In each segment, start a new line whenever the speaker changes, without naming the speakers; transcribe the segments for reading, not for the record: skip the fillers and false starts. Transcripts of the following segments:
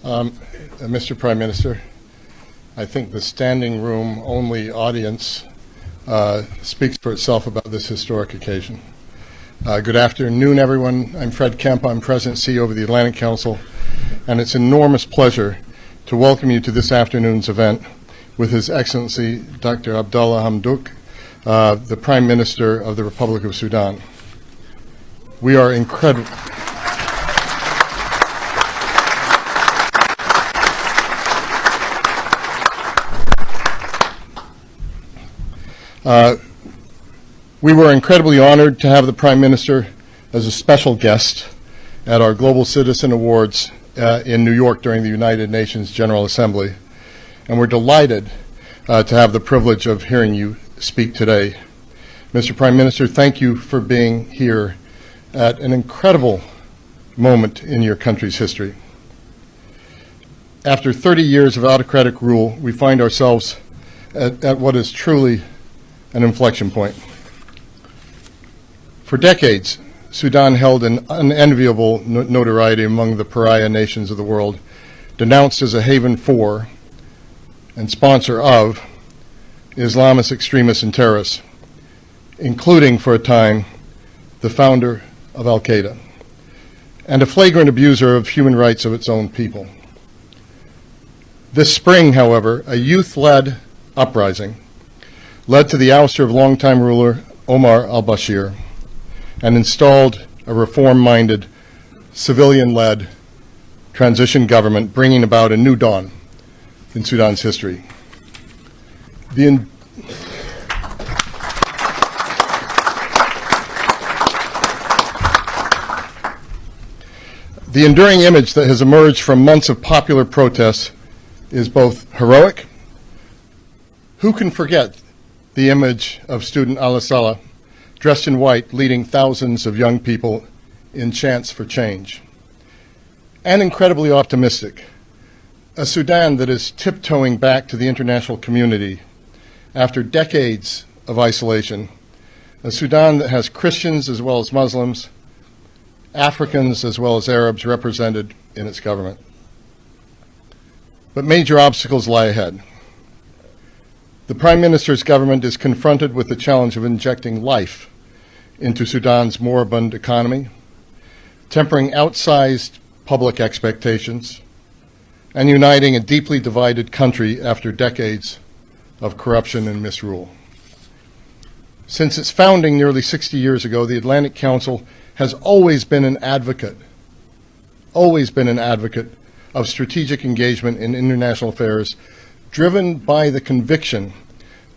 Mr. Prime Minister, I think the standing room only audience speaks for itself about this historic occasion. Good afternoon, everyone. I'm Fred Kemp. I'm President and CEO of the Atlantic Council, and it's an enormous pleasure to welcome you to this afternoon's event with His Excellency Dr. Abdullah Hamdok, the Prime Minister of the Republic of Sudan. We are incredible. We were incredibly honored to have the Prime Minister as a special guest at our Global Citizen Awards in New York during the United Nations General Assembly, and we're delighted to have the privilege of hearing you speak today. Mr. Prime Minister, thank you for being here at an incredible moment in your country's history. After 30 years of autocratic rule, we find ourselves at what is truly an inflection point. For decades, Sudan held an unenviable notoriety among the pariah nations of the world, denounced as a haven for and sponsor of Islamist extremists and terrorists, including, for a time, the founder of Al-Qaeda, and a flagrant abuser of human rights of its own people. This spring, however, a youth-led uprising led to the ouster of longtime ruler Omar al-Bashir and installed a reform-minded, civilian-led transition government, bringing about a new dawn in Sudan's history. The enduring image that has emerged from months of popular protests is both heroic. Who can forget the image of student Al-Salah dressed in white, leading thousands of young people in chants for change? And incredibly optimistic, a Sudan that is tiptoeing back to the international community after decades of isolation, a Sudan that has Christians as well as Muslims, Africans as well as Arabs represented in its government. But major obstacles lie ahead. The Prime Minister's government is confronted with the challenge of injecting life into Sudan's moribund economy, tempering outsized public expectations, and uniting a deeply divided country after decades of corruption and misrule. Since its founding nearly 60 years ago, the Atlantic Council has always been an advocate of strategic engagement in international affairs, driven by the conviction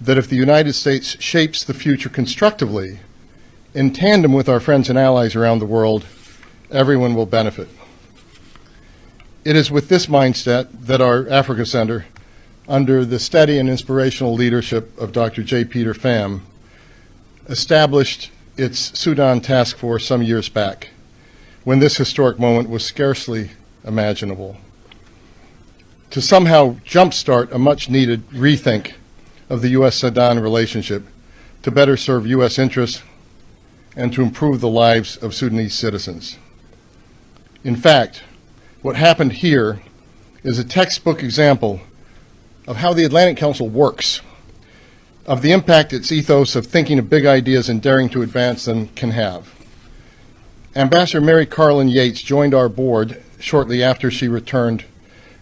that if the United States shapes the future constructively, in tandem with our friends and allies around the world, everyone will benefit. It is with this mindset that our Africa Center, under the steady and inspirational leadership of Dr. J. Peter Pham, established its Sudan Task Force some years back, when this historic moment was scarcely imaginable, to somehow jumpstart a much-needed rethink of the U.S.-Sudan relationship to better serve U.S. interests and to improve the lives of Sudanese citizens. In fact, what happened here is a textbook example of how the Atlantic Council works, of the impact its ethos of thinking of big ideas and daring to advance them can have. Ambassador Mary Carlin Yates joined our board shortly after she returned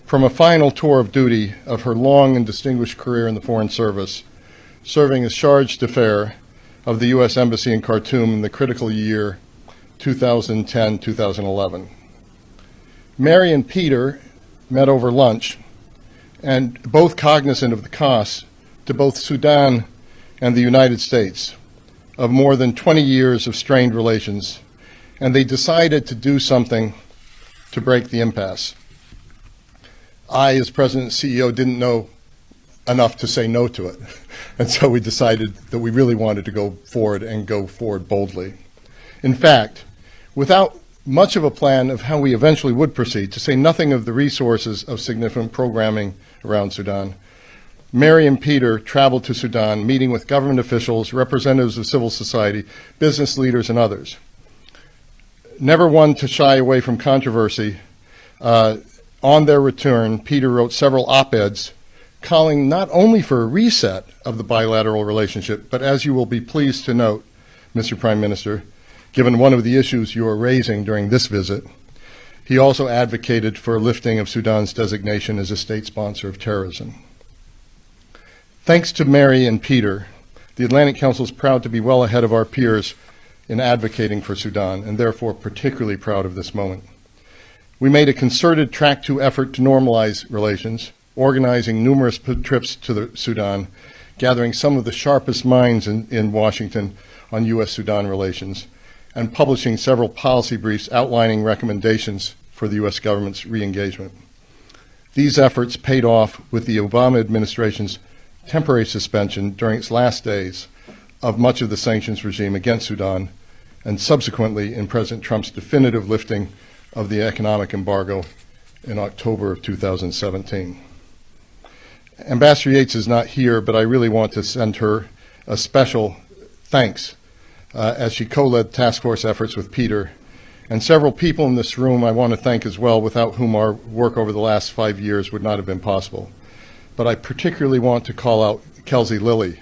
from a final tour of duty of her long and distinguished career in the Foreign Service, serving as charge d'affaires of the U.S. Embassy in Khartoum in the critical year 2010-2011. Mary and Peter met over lunch, and both cognizant of the costs to both Sudan and the United States of more than 20 years of strained relations, and they decided to do something to break the impasse. I, as President and CEO, didn't know enough to say no to it, and so we decided that we really wanted to go forward and go forward boldly. In fact, without much of a plan of how we eventually would proceed, to say nothing of the resources of significant programming around Sudan, Mary and Peter traveled to Sudan, meeting with government officials, representatives of civil society, business leaders, and others. Never one to shy away from controversy, On their return, Peter wrote several op-eds calling not only for a reset of the bilateral relationship, but as you will be pleased to note, Mr. Prime Minister, given one of the issues you are raising during this visit, he also advocated for a lifting of Sudan's designation as a state sponsor of terrorism. Thanks to Mary and Peter, the Atlantic Council is proud to be well ahead of our peers in advocating for Sudan, and therefore particularly proud of this moment. We made a concerted Track 2 effort to normalize relations, organizing numerous trips to the Sudan, gathering some of the sharpest minds in Washington on U.S.-Sudan relations, and publishing several policy briefs outlining recommendations for the U.S. government's re-engagement. These efforts paid off with the Obama administration's temporary suspension during its last days of much of the sanctions regime against Sudan, and subsequently in President Trump's definitive lifting of the economic embargo in October of 2017. Ambassador Yates is not here, but I really want to send her a special thanks as she co-led task force efforts with Peter, and several people in this room I want to thank as well, without whom our work over the last 5 years would not have been possible. But I particularly want to call out Kelsey Lilly,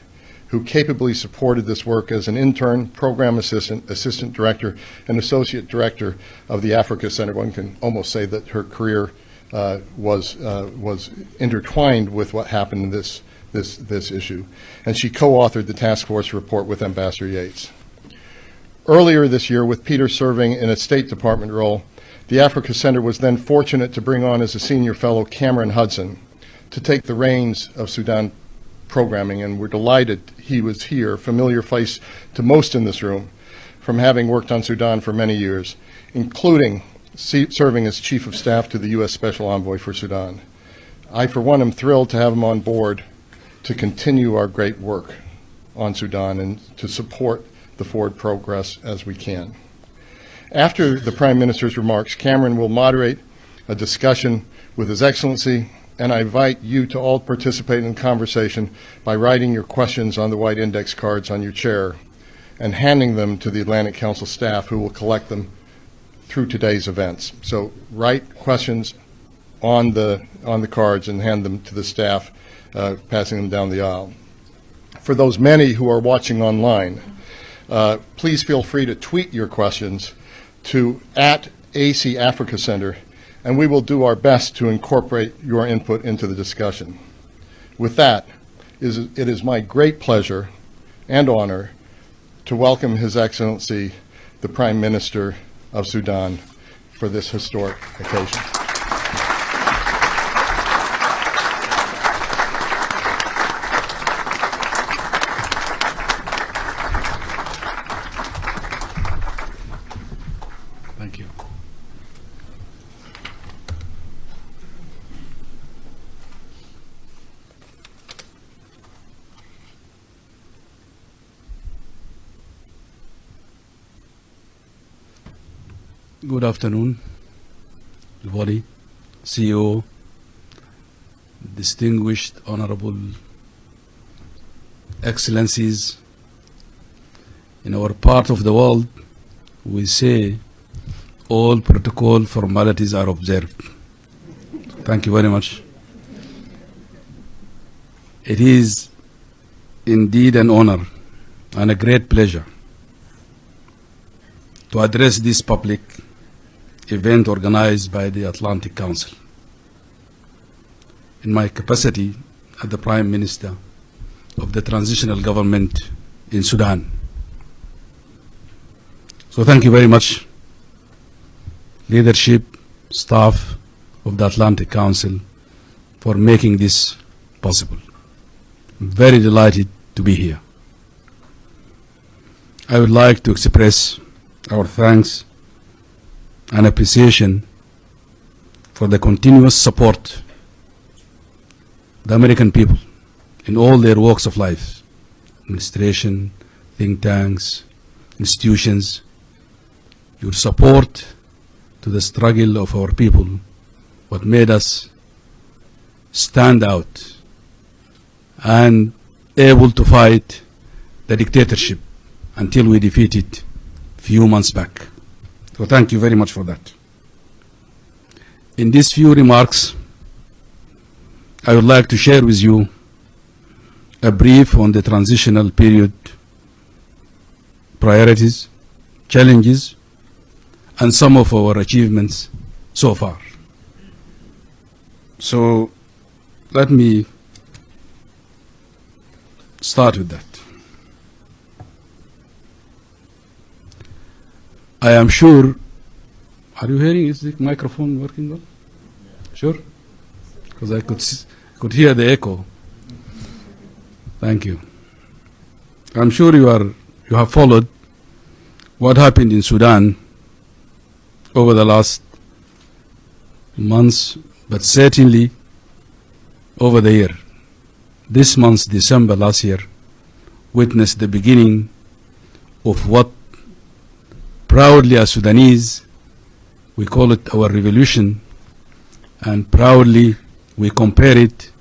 who capably supported this work as an intern, program assistant, assistant director, and associate director of the Africa Center. One can almost say that her career was intertwined with what happened in this issue. And she co-authored the task force report with Ambassador Yates. Earlier this year, with Peter serving in a State Department role, the Africa Center was then fortunate to bring on as a senior fellow Cameron Hudson to take the reins of Sudan programming, and we're delighted he was here, familiar face to most in this room, from having worked on Sudan for many years, including serving as Chief of Staff to the U.S. Special Envoy for Sudan. I, for one, am thrilled to have him on board to continue our great work on Sudan and to support the forward progress as we can. After the Prime Minister's remarks, Cameron will moderate a discussion with His Excellency, and I invite you to all participate in the conversation by writing your questions on the white index cards on your chair and handing them to the Atlantic Council staff, who will collect them through today's events. So write questions on the cards and hand them to the staff, passing them down the aisle. For those many who are watching online, please feel free to tweet your questions to @AC Africa Center, and we will do our best to incorporate your input into the discussion. With that, it is my great pleasure and honor to welcome His Excellency, the Prime Minister of Sudan, for this historic occasion.
Thank you. Good afternoon, everybody, CEO, distinguished honorable excellencies. In our part of the world, we say all protocol formalities are observed. Thank you very much. It is indeed an honor and a great pleasure to address this public event organized by the Atlantic Council in my capacity as the Prime Minister of the Transitional Government in Sudan. So thank you very much, leadership, staff of the Atlantic Council, for making this possible. I'm very delighted to be here. I would like to express our thanks and appreciation for the continuous support the American people in all their walks of life, administration, think tanks, institutions. Your support to the struggle of our people, what made us stand out and able to fight the dictatorship until we defeated it a few months back. So thank you very much for that. In these few remarks, I would like to share with you a brief on the transitional period priorities, challenges, and some of our achievements so far. So let me start with that. I am sure, are you hearing, is the microphone working well? Sure? Because I could hear the echo. Thank you. I'm sure you have followed what happened in Sudan over the last months, but certainly over the year. This month, December last year, witnessed the beginning of what proudly as Sudanese we call it our revolution, and proudly we compare it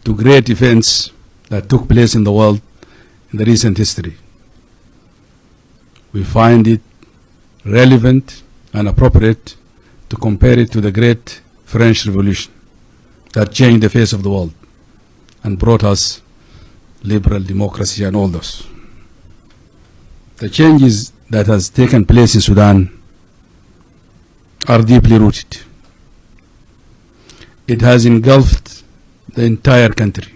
to great events that took place in the world in the recent history. We find it relevant and appropriate to compare it to the great French Revolution that changed the face of the world and brought us liberal democracy and all those. The changes that has taken place in Sudan are deeply rooted. It has engulfed the entire country.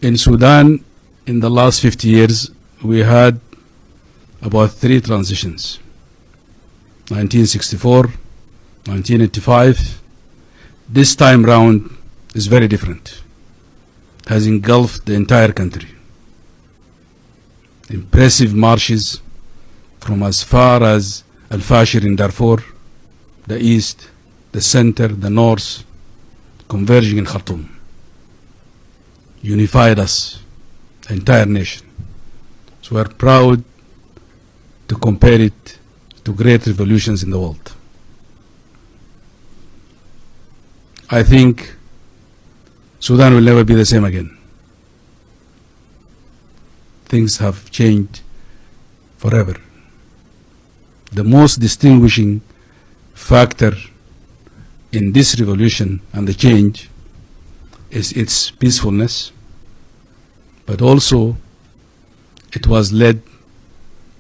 In Sudan, in the last 50 years, we had about 3 transitions. 1964, 1985. This time round is very different. It has engulfed the entire country. Impressive marches from as far as Al-Fashir in Darfur, the east, the center, the north, converging in Khartoum. Unified us, the entire nation. So we are proud to compare it to great revolutions in the world. I think Sudan will never be the same again. Things have changed forever. The most distinguishing factor in this revolution and the change is its peacefulness, but also it was led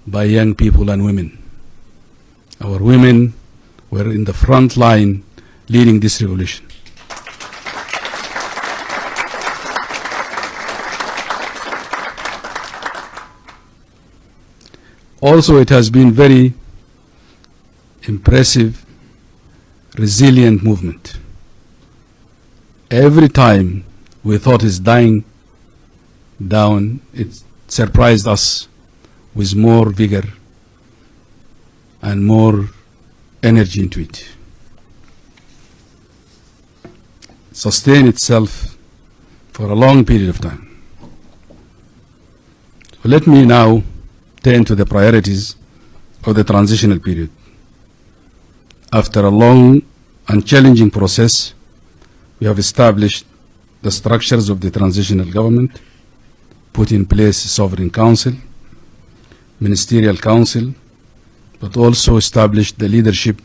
by young people and women. Our women were in the front line leading this revolution. Also, it has been very impressive, resilient movement. Every time we thought it's dying down, it surprised us with more vigor and more energy into it. Sustain itself for a long period of time. Let me now turn to the priorities of the transitional period. After a long and challenging process, we have established the structures of the transitional government, put in place a sovereign council, ministerial council, but also established the leadership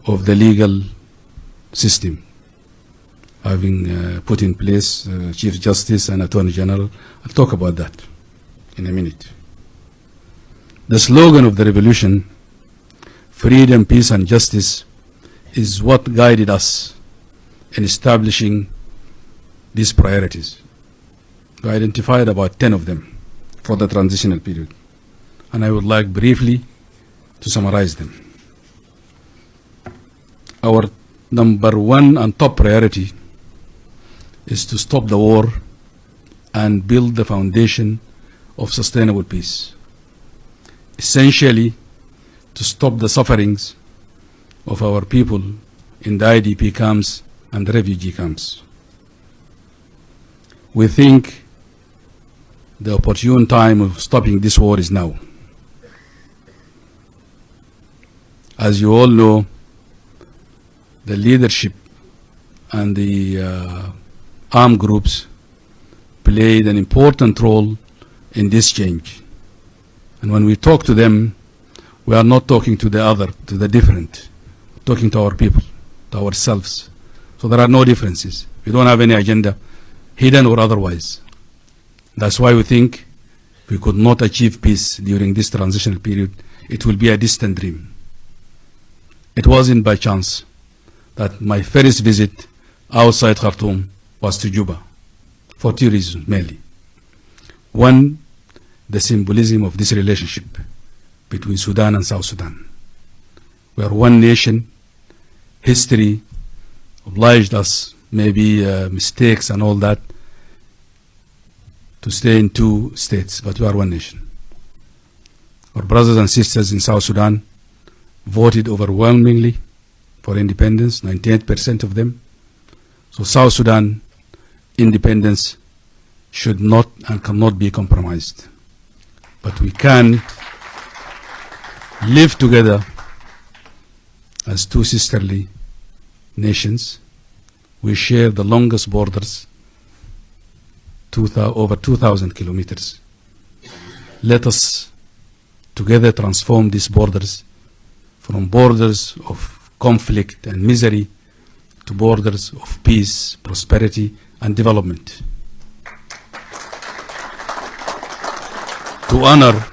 of the legal system, having put in place Chief Justice and Attorney General. I'll talk about that in a minute. The slogan of the revolution, freedom, peace, and justice, is what guided us in establishing these priorities. We identified about 10 of them for the transitional period, and I would like briefly to summarize them. Our number 1 and top priority is to stop the war and build the foundation of sustainable peace. Essentially, to stop the sufferings of our people in the IDP camps and the refugee camps. We think the opportune time of stopping this war is now. As you all know, the leadership and the armed groups played an important role in this change. And when we talk to them, we are not talking to the other, to the different, talking to our people, to ourselves. So there are no differences. We don't have any agenda, hidden or otherwise. That's why we think we could not achieve peace during this transitional period. It will be a distant dream. It wasn't by chance that my first visit outside Khartoum was to Juba, for two reasons mainly. One, the symbolism of this relationship between Sudan and South Sudan. We are one nation. History obliged us, maybe mistakes and all that, to stay in two states, but we are one nation. Our brothers and sisters in South Sudan voted overwhelmingly for independence, 98% of them. So South Sudan independence should not and cannot be compromised. But we can live together as two sisterly nations. We share the longest borders, over 2,000 kilometers. Let us together transform these borders from borders of conflict and misery to borders of peace, prosperity, and development. To honor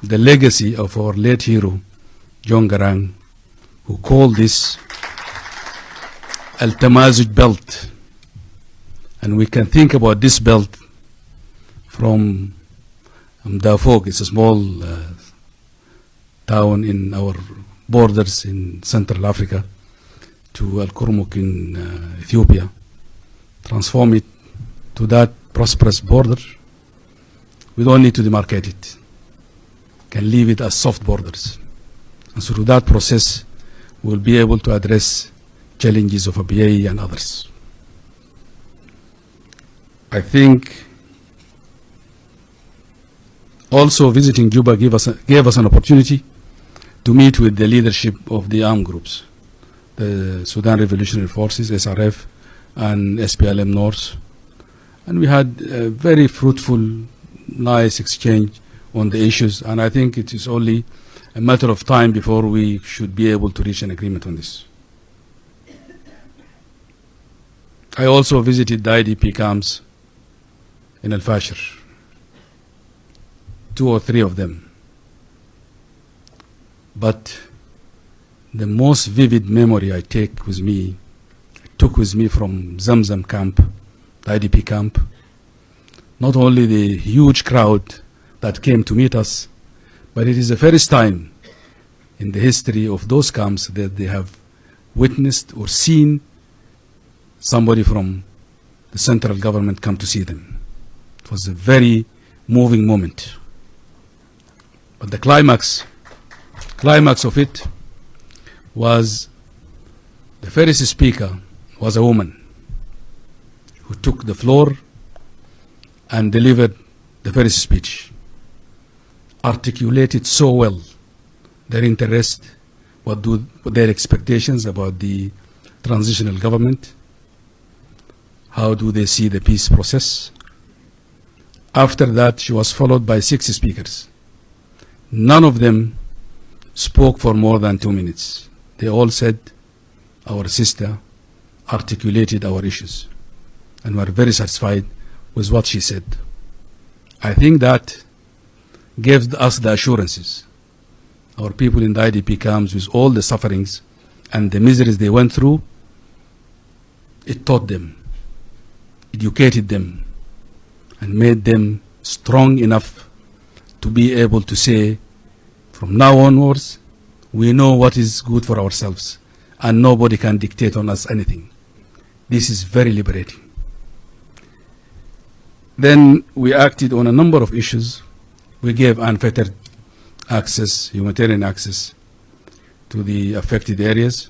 the legacy of our late hero, John Garang, who called this Al-Tamazuj belt. And we can think about this belt from Darfur. It's a small town in our borders in Central Africa, to Al-Kurmuk in Ethiopia. Transform it to that prosperous border. We don't need to demarcate it. Can leave it as soft borders. And so through that process, we'll be able to address challenges of ABA and others. I think also visiting Juba gave us an opportunity to meet with the leadership of the armed groups, the Sudan Revolutionary Forces, SRF, and SPLM North. And we had a very fruitful, nice exchange on the issues, and I think it is only a matter of time before we should be able to reach an agreement on this. I also visited the IDP camps in Al-Fashir, 2 or 3 of them. But the most vivid memory I took with me from Zamzam camp, the IDP camp, not only the huge crowd that came to meet us, but it is the first time in the history of those camps that they have witnessed or seen somebody from the central government come to see them. It was a very moving moment. But the climax of it was the first speaker was a woman who took the floor and delivered the first speech, articulated so well their interest, what their expectations about the transitional government, how do they see the peace process. After that, she was followed by 6 speakers. None of them spoke for more than 2 minutes. They all said, our sister articulated our issues, and we are very satisfied with what she said. I think that gave us the assurances. Our people in the IDP camps, with all the sufferings and the miseries they went through, it taught them, educated them, and made them strong enough to be able to say, from now onwards, we know what is good for ourselves, and nobody can dictate on us anything. This is very liberating. Then we acted on a number of issues. We gave unfettered access, humanitarian access, to the affected areas,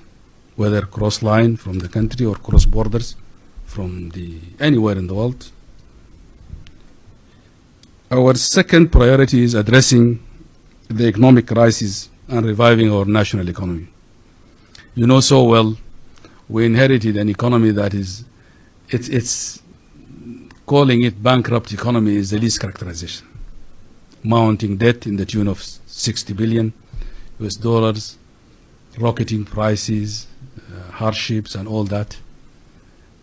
whether cross-line from the country or cross borders from anywhere in the world. Our second priority is addressing the economic crisis and reviving our national economy. You know so well, we inherited an economy that is, it's calling it bankrupt economy is the least characterization. Mounting debt in the tune of 60 billion. US dollars, rocketing prices, hardships, and all that.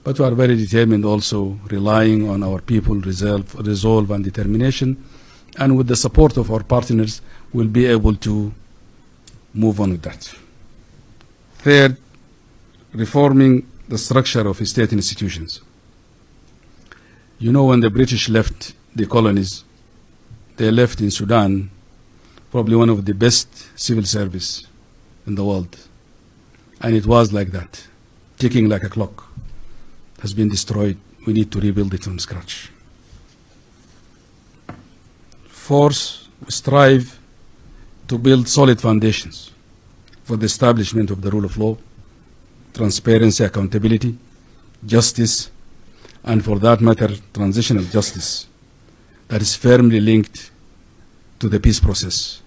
But we are very determined also, relying on our people, resolve and determination, and with the support of our partners, we'll be able to move on with that. Third, reforming the structure of state institutions. You know, when the British left the colonies, they left in Sudan probably one of the best civil service in the world. And it was like that, ticking like a clock. It has been destroyed. We need to rebuild it from scratch. Fourth, we strive to build solid foundations for the establishment of the rule of law, transparency, accountability, justice, and for that matter, transitional justice that is firmly linked to the peace process.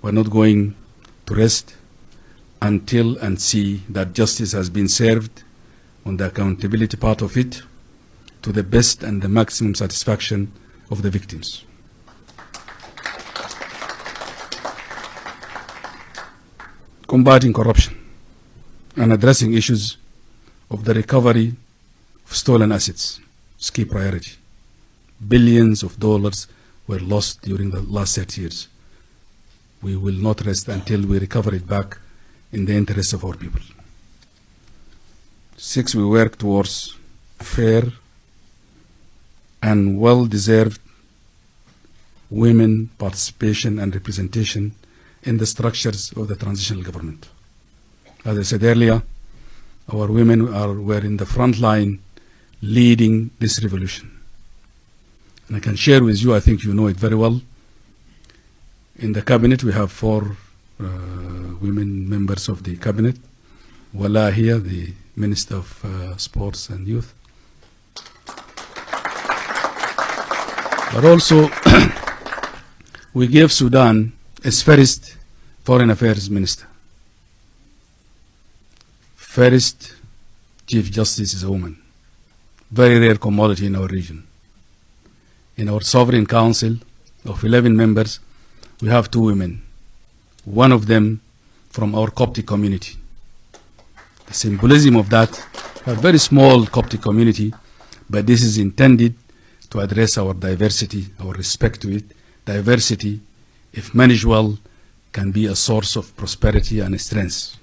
We're not going to rest until and see that justice has been served on the accountability part of it to the best and the maximum satisfaction of the victims. Combating corruption and addressing issues of the recovery of stolen assets is key priority. Billions of dollars were lost during the last 30 years. We will not rest until we recover it back in the interest of our people. 6, we work towards fair and well-deserved women participation and representation in the structures of the transitional government. As I said earlier, our women were in the front line leading this revolution. And I can share with you, I think you know it very well, in the cabinet we have 4 women members of the cabinet. Wala here, the Minister of Sports and Youth. But also, we gave Sudan its first Foreign Affairs Minister. First Chief Justice is a woman. Very rare commodity in our region. In our Sovereign Council of 11 members, we have 2 women. One of them from our Coptic community. The symbolism of that, a very small Coptic community, but this is intended to address our diversity, our respect to it. Diversity, if managed well, can be a source of prosperity and strength.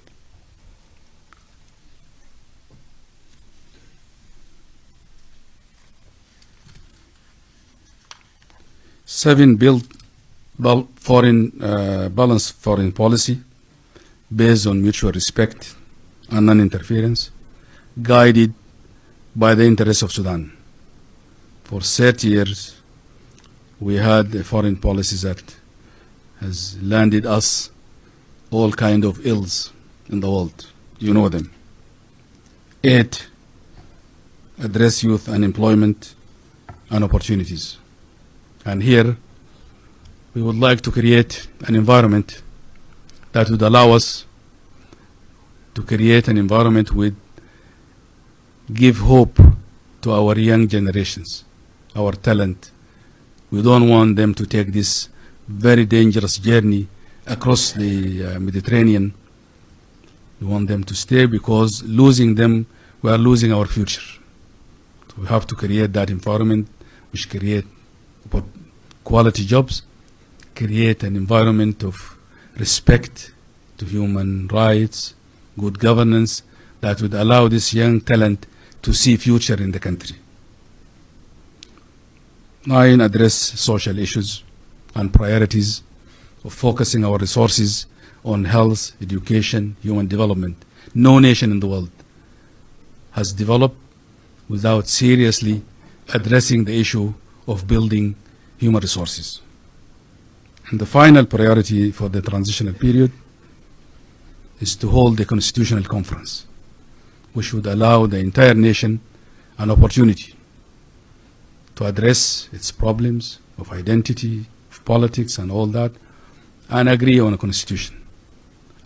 Seven, build balanced foreign policy based on mutual respect and non-interference, guided by the interests of Sudan. For 30 years, we had a foreign policy that has landed us all kind of ills in the world. You know them. 8, address youth unemployment and opportunities. And here, we would like to create an environment that would allow us to create an environment with give hope to our young generations, our talent. We don't want them to take this very dangerous journey across the Mediterranean. We want them to stay because losing them, we are losing our future. So we have to create that environment which create quality jobs, create an environment of respect to human rights, good governance that would allow this young talent to see future in the country. 9, address social issues and priorities of focusing our resources on health, education, human development. No nation in the world has developed without seriously addressing the issue of building human resources. And the final priority for the transitional period is to hold a constitutional conference, which would allow the entire nation an opportunity to address its problems of identity, of politics, and all that, and agree on a constitution.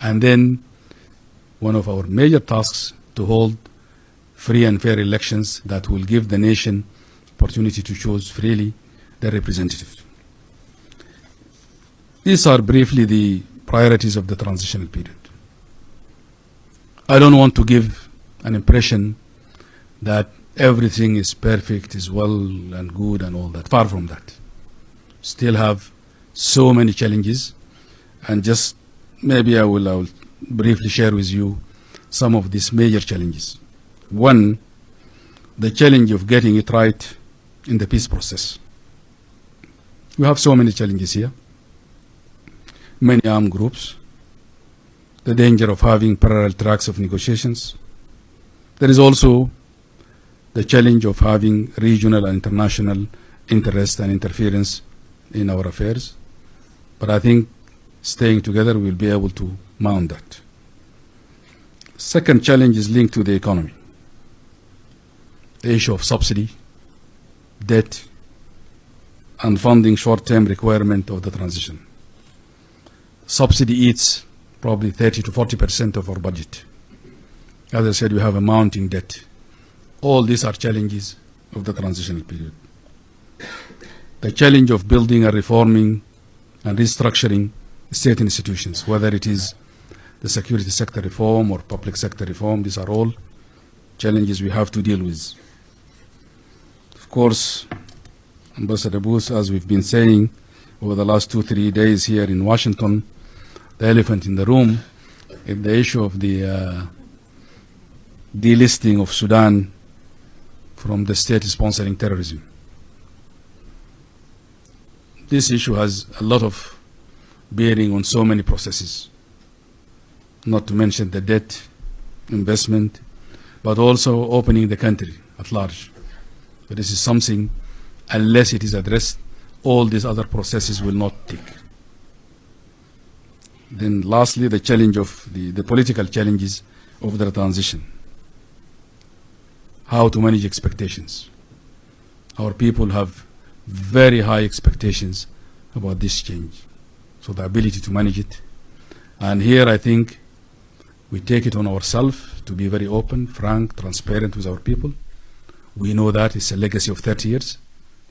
And then one of our major tasks to hold free and fair elections that will give the nation opportunity to choose freely their representatives. These are briefly the priorities of the transitional period. I don't want to give an impression that everything is perfect, is well and good and all that. Far from that. Still have so many challenges, and just maybe I will briefly share with you some of these major challenges. One, the challenge of getting it right in the peace process. We have so many challenges here. Many armed groups, the danger of having parallel tracks of negotiations. There is also the challenge of having regional and international interest and interference in our affairs. But I think staying together we'll be able to mount that. Second challenge is linked to the economy. The issue of subsidy, debt, and funding short-term requirement of the transition. Subsidy eats probably 30 to 40% of our budget. As I said, we have a mounting debt. All these are challenges of the transitional period. The challenge of building and reforming and restructuring state institutions, whether it is the security sector reform or public sector reform, these are all challenges we have to deal with. Of course, Ambassador Booth, as we've been saying over the last 2-3 days here in Washington, the elephant in the room is the issue of the delisting of Sudan from the state sponsoring terrorism. This issue has a lot of bearing on so many processes, not to mention the debt, investment, but also opening the country at large. But this is something, unless it is addressed, all these other processes will not take. Then lastly, the challenge of the political challenges of the transition. How to manage expectations. Our people have very high expectations about this change. So the ability to manage it. And here I think we take it on ourselves to be very open, frank, transparent with our people. We know that it's a legacy of 30 years.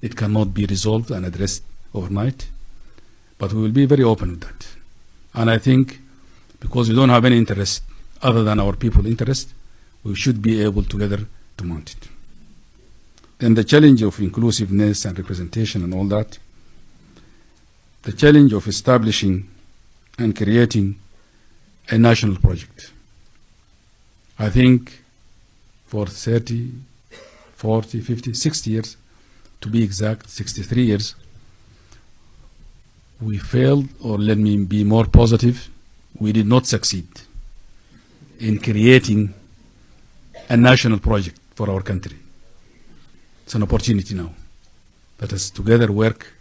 It cannot be resolved and addressed overnight. But we will be very open with that. And I think because we don't have any interest other than our people's interest, we should be able together to mount it. Then the challenge of inclusiveness and representation and all that. The challenge of establishing and creating a national project. I think for 30, 40, 50, 60 years, to be exact, 63 years, we failed, or let me be more positive, we did not succeed in creating a national project for our country. It's an opportunity now. Let us together work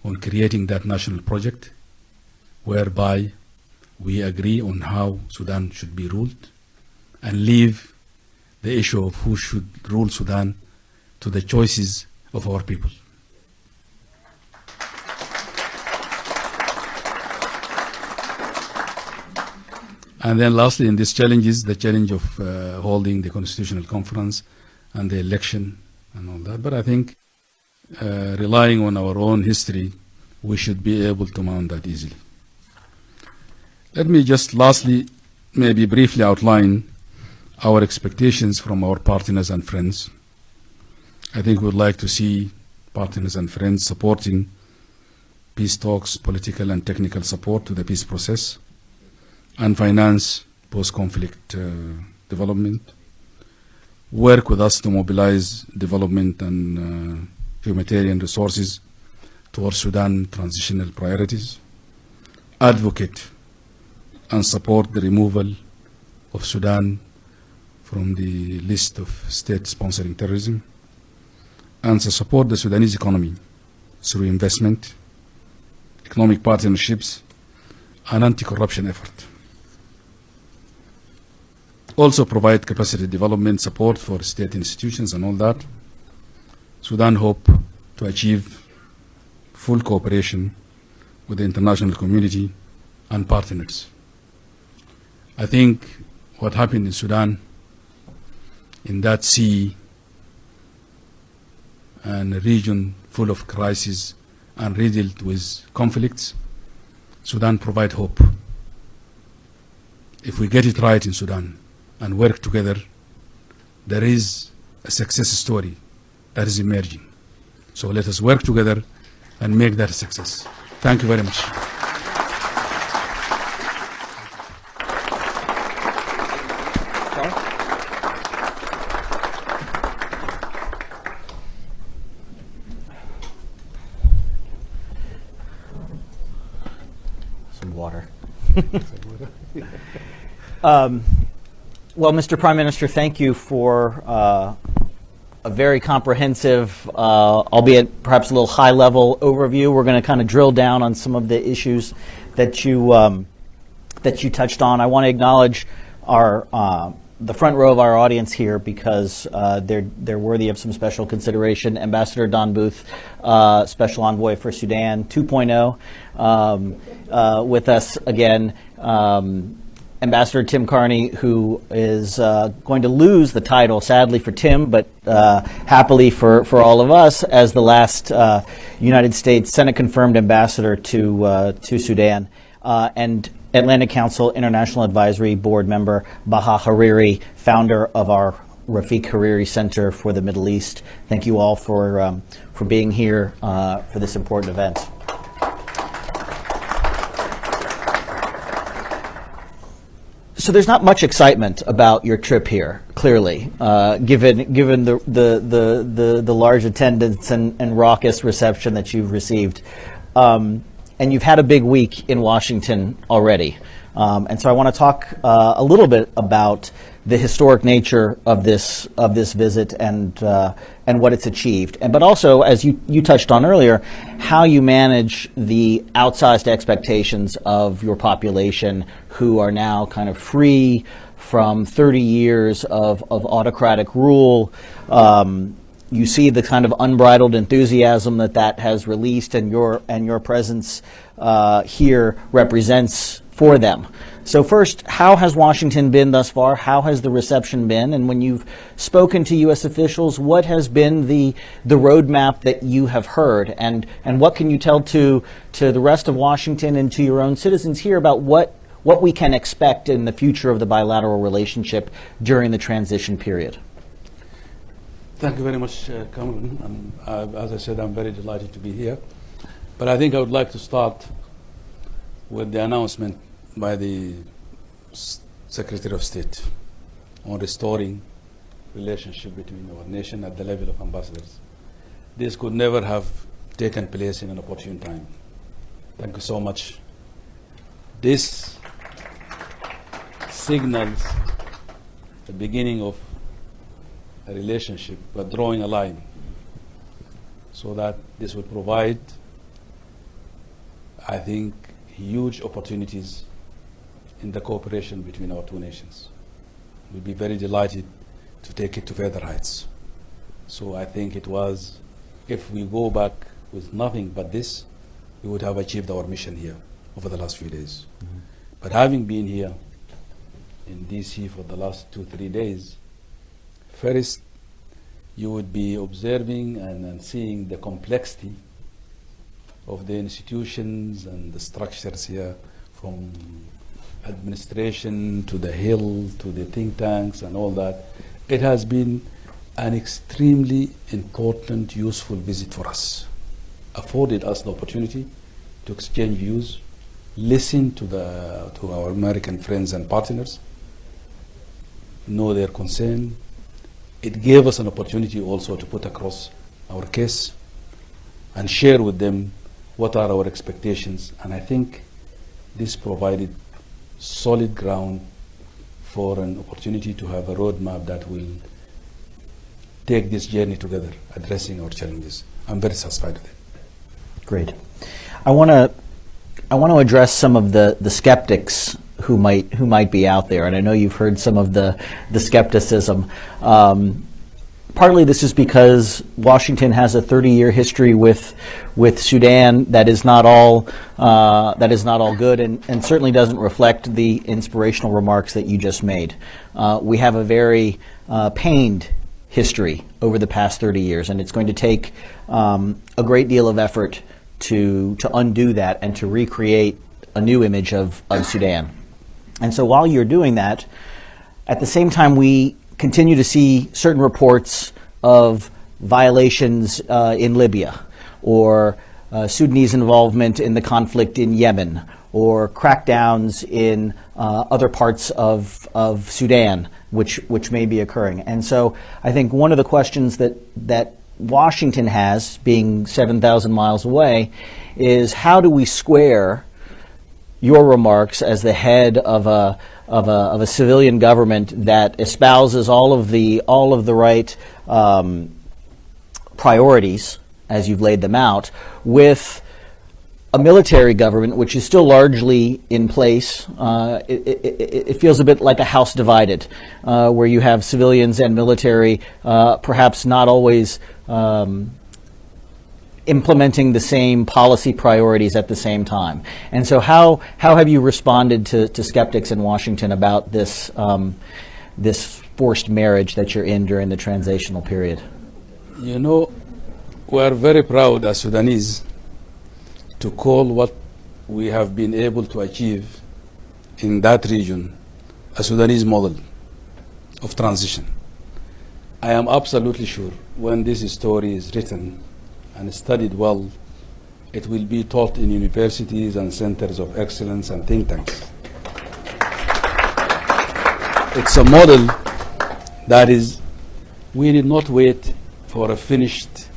on creating that national project whereby we agree on how Sudan should be ruled and leave the issue of who should rule Sudan to the choices of our people. And then lastly, in these challenges, the challenge of holding the Constitutional Conference and the election and all that. But I think relying on our own history, we should be able to mount that easily. Let me just lastly, maybe briefly outline our expectations from our partners and friends. I think we would like to see partners and friends supporting peace talks, political and technical support to the peace process, and finance post-conflict development, work with us to mobilize development and humanitarian resources towards Sudan transitional priorities, advocate and support the removal of Sudan from the list of states sponsoring terrorism, and to support the Sudanese economy through investment, economic partnerships, and anti-corruption effort. Also provide capacity development support for state institutions and all that. Sudan hope to achieve full cooperation with the international community and partners. I think what happened in Sudan, in that sea and a region full of crises and riddled with conflicts, Sudan provide hope if we get it right in Sudan and work together, there is a success story that is emerging. So let us work together and make that a success. Thank you very much.
Some water. Well, Mr. Prime Minister, thank you for a very comprehensive, albeit perhaps a little high-level overview. We're going to kind of drill down on some of the issues that you touched on. I want to acknowledge the front row of our audience here because they're worthy of some special consideration. Ambassador Don Booth, Special Envoy for Sudan 2.0, with us again. Ambassador Tim Carney, who is going to lose the title, sadly for Tim, but happily for all of us, as the last United States Senate-confirmed ambassador to Sudan, and Atlantic Council International Advisory Board member Baha Hariri, founder of our Rafiq Hariri Center for the Middle East. Thank you all for being here for this important event. So there's not much excitement about your trip here, clearly, given the large attendance and raucous reception that you've received, and you've had a big week in Washington already. And so I want to talk a little bit about the historic nature of this visit and what it's achieved, but also, as you touched on earlier, how you manage the outsized expectations of your population, who are now kind of free from 30 years of autocratic rule. You see the kind of unbridled enthusiasm that has released, and your presence here represents for them. So first, how has Washington been thus far? How has the reception been? And when you've spoken to U.S. officials, what has been the roadmap that you have heard? And what can you tell to the rest of Washington and to your own citizens here about what we can expect in the future of the bilateral relationship during the transition period?
Thank you very much, Cameron. As I said, I'm very delighted to be here. But I think I would like to start with the announcement by the Secretary of State on restoring relationship between our nation at the level of ambassadors. This could never have taken place in an opportune time. Thank you so much. This signals the beginning of a relationship, but drawing a line, so that this will provide, I think, huge opportunities in the cooperation between our two nations. We'll be very delighted to take it to further heights. So I think it was, if we go back with nothing but this, we would have achieved our mission here over the last few days. Mm-hmm. But having been here in DC for the last 2-3 days, first, you would be observing and seeing the complexity of the institutions and the structures here, from administration to the Hill to the think tanks and all that. It has been an extremely important, useful visit for us. Afforded us the opportunity to exchange views, listen to our American friends and partners, know their concern. It gave us an opportunity also to put across our case and share with them what are our expectations. And I think this provided solid ground for an opportunity to have a roadmap that will take this journey together, addressing our challenges. I'm very satisfied with it.
Great. I want to address some of the skeptics who might be out there, and I know you've heard some of the skepticism. Partly this is because Washington has a 30-year history with Sudan that is not all good, and certainly doesn't reflect the inspirational remarks that you just made. We have a very pained history over the past 30 years, and it's going to take a great deal of effort to undo that and to recreate a new image of Sudan. And so while you're doing that, at the same time, we continue to see certain reports of violations in Libya, or Sudanese involvement in the conflict in Yemen, or crackdowns in other parts of Sudan, which may be occurring. And so I think one of the questions that Washington has, being 7,000 miles away, is how do we square your remarks as the head of a civilian government that espouses all of the right priorities as you've laid them out, with a military government which is still largely in place. It feels a bit like a house divided, where you have civilians and military perhaps not always implementing the same policy priorities at the same time. And so how have you responded to skeptics in Washington about this forced marriage that you're in during the transitional period?
You know, we are very proud as Sudanese to call what we have been able to achieve in that region a Sudanese model of transition. I am absolutely sure when this story is written and studied well, it will be taught in universities and centers of excellence and think tanks. It's a model that is, we did not wait for a finished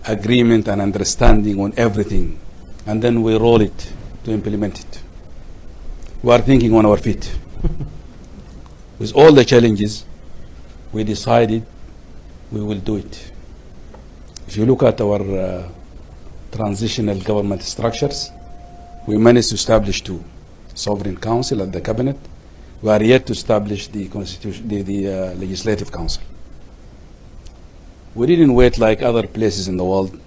agreement and understanding on everything, and then we roll it to implement it. We are thinking on our feet. With all the challenges, we decided we will do it. If you look at our transitional government structures, we managed to establish 2: Sovereign Council and the Cabinet. We are yet to establish the Legislative Council. We didn't wait like other places in the world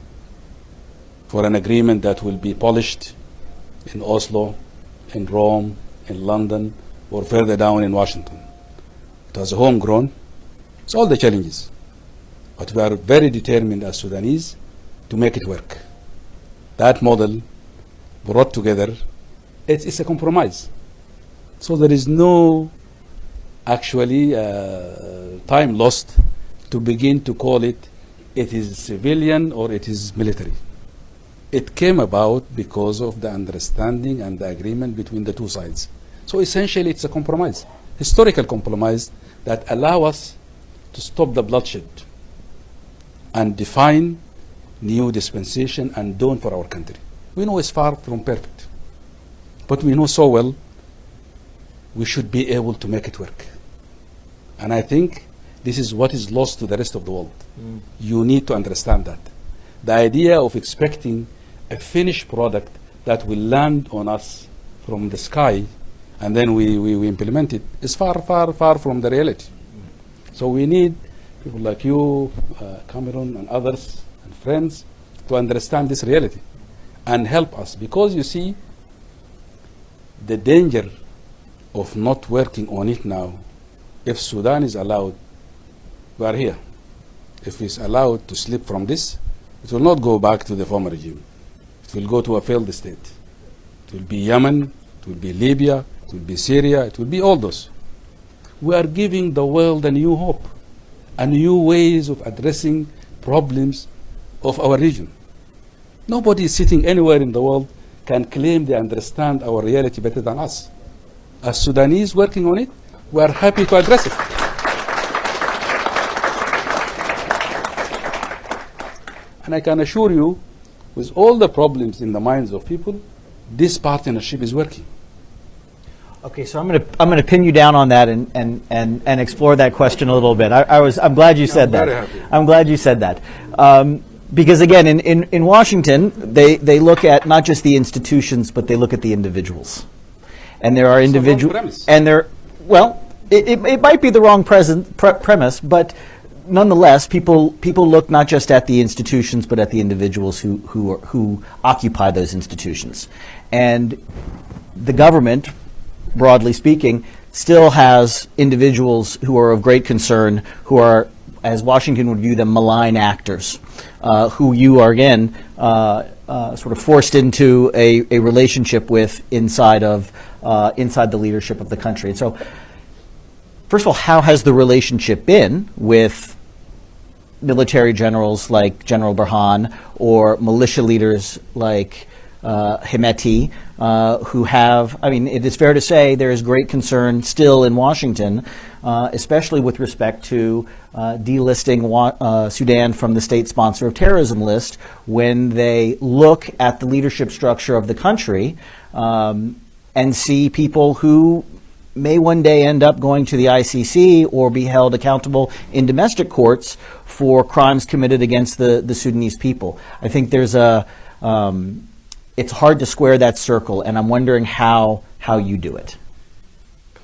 for an agreement that will be polished in Oslo, in Rome, in London, or further down in Washington. It was homegrown. It's all the challenges. But we are very determined as Sudanese to make it work. That model brought together, it's a compromise. So there is no actually time lost to begin to call it is civilian or it is military. It came about because of the understanding and the agreement between the two sides. So essentially it's a compromise, historical compromise that allow us to stop the bloodshed and define new dispensation and dawn for our country. We know it's far from perfect, but we know so well we should be able to make it work. And I think this is what is lost to the rest of the world. You need to understand that. The idea of expecting a finished product that will land on us from the sky and then we implement it is far, far, far from the reality. So we need people like you, Cameron and others and friends to understand this reality and help us, because you see the danger of not working on it now. If Sudan is allowed, we are here. If it's allowed to slip from this, it will not go back to the former regime. It will go to a failed state. It will be Yemen, it will be Libya, it will be Syria, it will be all those. We are giving the world a new hope, a new ways of addressing problems of our region. Nobody sitting anywhere in the world can claim they understand our reality better than us. As Sudanese working on it, we are happy to address it. And I can assure you, with all the problems in the minds of people, this partnership is working.
Okay, so I'm going to pin you down on that and explore that question a little bit. I'm glad you said that.
Very happy.
I'm glad you said that. Because again, in Washington, they look at not just the institutions, but they look at the individuals. And there are individuals, and there, well, it might be the wrong premise, but nonetheless, people look not just at the institutions, but at the individuals who occupy those institutions. And the government, broadly speaking, still has individuals who are of great concern, who are, as Washington would view them, malign actors, who you are again sort of forced into a relationship with inside of inside the leadership of the country. And so, first of all, how has the relationship been with military generals like General Burhan or militia leaders like Hemeti, who have, I mean, it is fair to say there is great concern still in Washington, especially with respect to delisting Sudan from the state sponsor of terrorism list when they look at the leadership structure of the country and see people who may one day end up going to the ICC or be held accountable in domestic courts for crimes committed against the Sudanese people. I think there's it's hard to square that circle, and I'm wondering how you do it.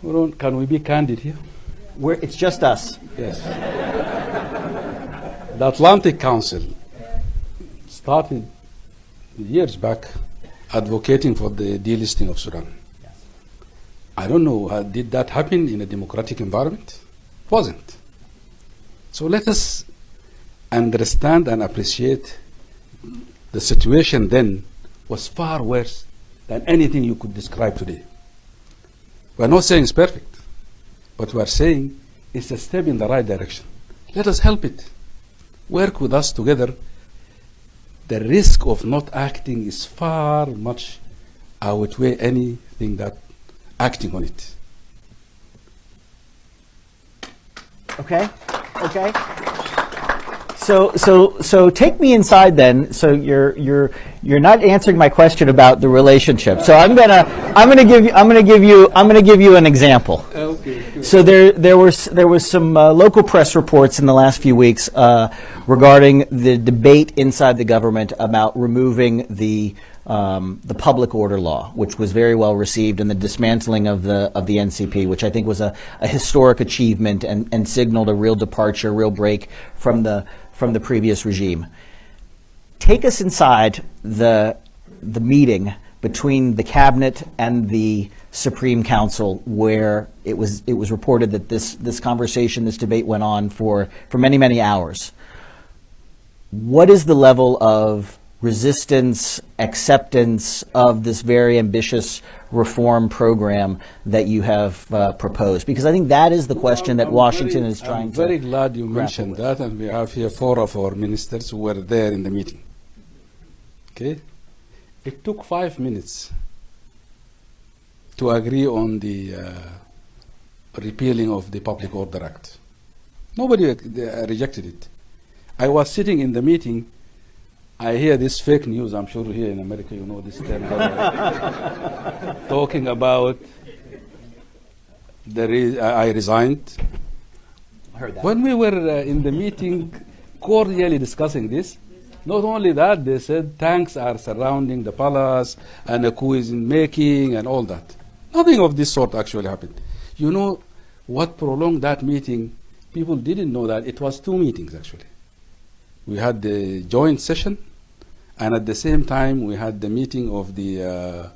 Can we be candid here?
It's just us.
Yes. The Atlantic Council started years back advocating for the delisting of Sudan. I don't know, did that happen in a democratic environment? It wasn't. So let us understand and appreciate the situation then was far worse than anything you could describe today. We are not saying it's perfect, but we are saying it's a step in the right direction. Let us help it. Work with us together. The risk of not acting is far much outweigh anything that acting on it.
Okay. So take me inside then. So you're not answering my question about the relationship. So I'm gonna give you an example.
Okay.
So there was some local press reports in the last few weeks regarding the debate inside the government about removing the public order law, which was very well received, and the dismantling of the NCP, which I think was a historic achievement and signaled a real departure, real break from the previous regime. Take us inside the meeting between the cabinet and the Supreme Council, where it was reported that this conversation, this debate went on for many hours. What is the level of resistance, acceptance of this very ambitious reform program that you have proposed? Because I think that is the question that Washington is trying to.
I'm very glad you mentioned that, and we have here 4 of our ministers who were there in the meeting. Okay? It took 5 minutes to agree on the repealing of the Public Order Act. Nobody rejected it. I was sitting in the meeting. I hear this fake news. I'm sure here in America you know this term. Talking about I resigned.
I heard that.
When we were in the meeting cordially discussing this, not only that, they said tanks are surrounding the palace and a coup is in making and all that. Nothing of this sort actually happened. You know what prolonged that meeting? People didn't know that it was 2 meetings actually. We had the joint session, and at the same time we had the meeting of the